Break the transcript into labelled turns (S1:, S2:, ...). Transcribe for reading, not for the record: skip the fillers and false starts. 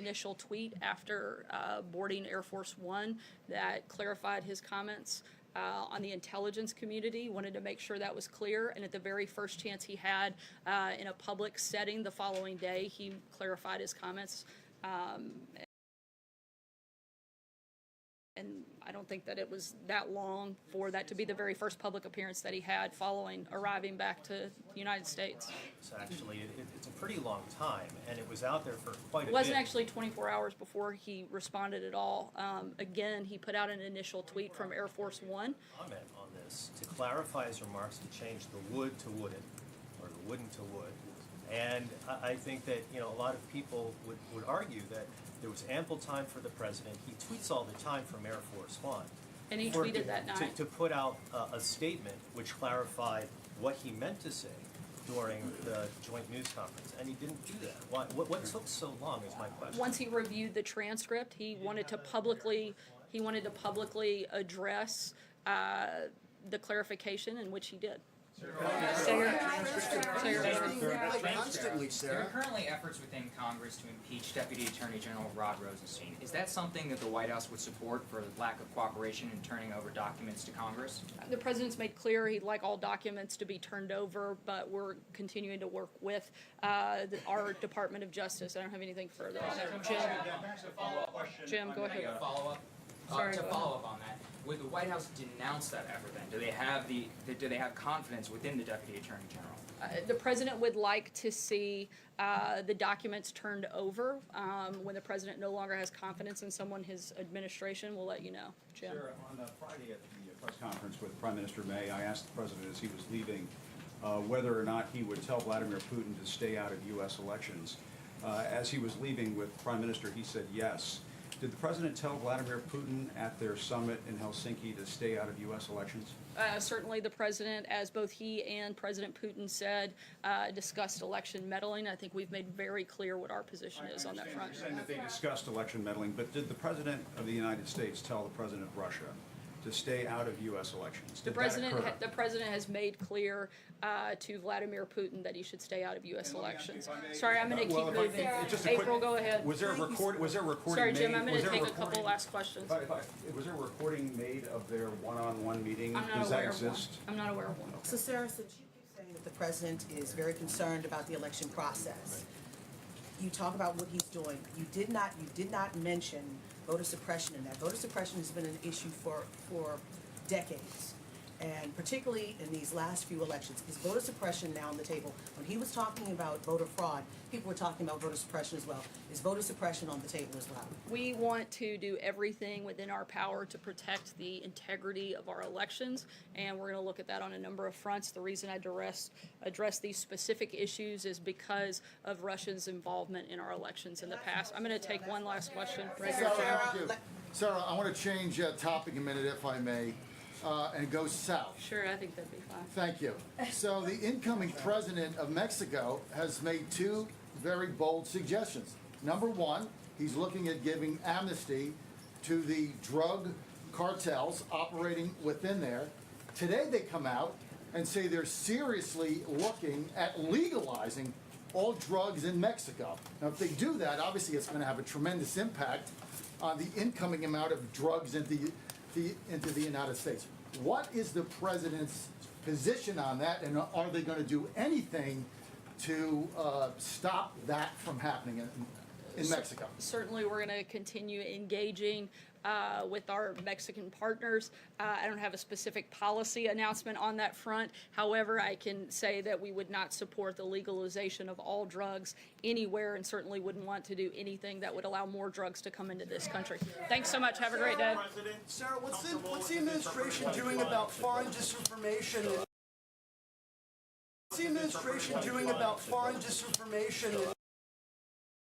S1: initial tweet after boarding Air Force One that clarified his comments on the intelligence community, wanted to make sure that was clear, and at the very first chance he had in a public setting the following day, he clarified his comments. And I don't think that it was that long for that to be the very first public appearance that he had following arriving back to the United States.
S2: It's actually, it's a pretty long time, and it was out there for quite a bit.
S1: It wasn't actually 24 hours before he responded at all. Again, he put out an initial tweet from Air Force One.
S2: Comment on this to clarify his remarks to change the would to wouldn't, or the wouldn't to would. And I think that, you know, a lot of people would argue that there was ample time for the president. He tweets all the time from Air Force One.
S1: And he tweeted that night.
S2: To put out a statement which clarified what he meant to say during the joint news conference, and he didn't do that. What took so long is my question.
S1: Once he reviewed the transcript, he wanted to publicly address the clarification, in which he did.
S3: Constantly, Sarah.
S4: There are currently efforts within Congress to impeach Deputy Attorney General Rod Rosenstein. Is that something that the White House would support for lack of cooperation in turning over documents to Congress?
S1: The president's made clear he'd like all documents to be turned over, but we're continuing to work with our Department of Justice. I don't have anything further on that. Jim, go ahead. Sorry,
S4: To
S1: go
S4: follow up on that, would the White House denounce that effort then? Do they have confidence within the Deputy Attorney General?
S1: The president would like to see the documents turned over. When the president no longer has confidence in someone, his administration will let you know. Jim?
S5: Sarah, on Friday at the press conference with Prime Minister May, I asked the president as he was leaving whether or not he would tell Vladimir Putin to stay out of U.S. elections. As he was leaving with Prime Minister, he said yes. Did the president tell Vladimir Putin at their summit in Helsinki to stay out of U.S. elections?
S1: Certainly the president, as both he and President Putin said, discussed election meddling. I think we've made very clear what our position is on that front.
S5: You're saying that they discussed election meddling, but did the president of the United States tell the president of Russia to stay out of U.S. elections?
S1: The president has made clear to Vladimir Putin that he should stay out of U.S. elections. Sorry, I'm going to keep moving. April, go ahead.
S5: Was there a recording
S1: Sorry, Jim, I'm going to take a couple last questions.
S5: Was there a recording made of their one-on-one meeting?
S1: I'm not
S5: Does that
S1: aware of one.
S5: exist?
S1: I'm not aware of one.
S3: So Sarah, since you keep saying that the president is very concerned about the election process, you talk about what he's doing. You did not mention voter suppression in that. Voter suppression has been an issue for decades. And particularly in these last few elections, is voter suppression now on the table? When he was talking about voter fraud, people were talking about voter suppression as well. Is voter suppression on the table as well?
S1: We want to do everything within our power to protect the integrity of our elections, and we're going to look at that on a number of fronts. The reason I address these specific issues is because of Russia's involvement in our elections in the past. I'm going to take one last question. Right here, Jim.
S6: Sarah, I want to change topic a minute, if I may, and go south.
S1: Sure, I think that'd be fine.
S6: Thank you. So the incoming president of Mexico has made two very bold suggestions. Number one, he's looking at giving amnesty to the drug cartels operating within there. Today they come out and say they're seriously looking at legalizing all drugs in Mexico. Now, if they do that, obviously it's going to have a tremendous impact on the incoming amount of drugs into the United States. What is the president's position on that, and are they going to do anything to stop that from happening in Mexico?
S1: Certainly, we're going to continue engaging with our Mexican partners. I don't have a specific policy announcement on that front. However, I can say that we would not support the legalization of all drugs anywhere, and certainly wouldn't want to do anything that would allow more drugs to come into this country. Thanks so much. Have a great day.
S7: Sarah, what's the administration doing about foreign disinformation? What's the administration doing about foreign disinformation?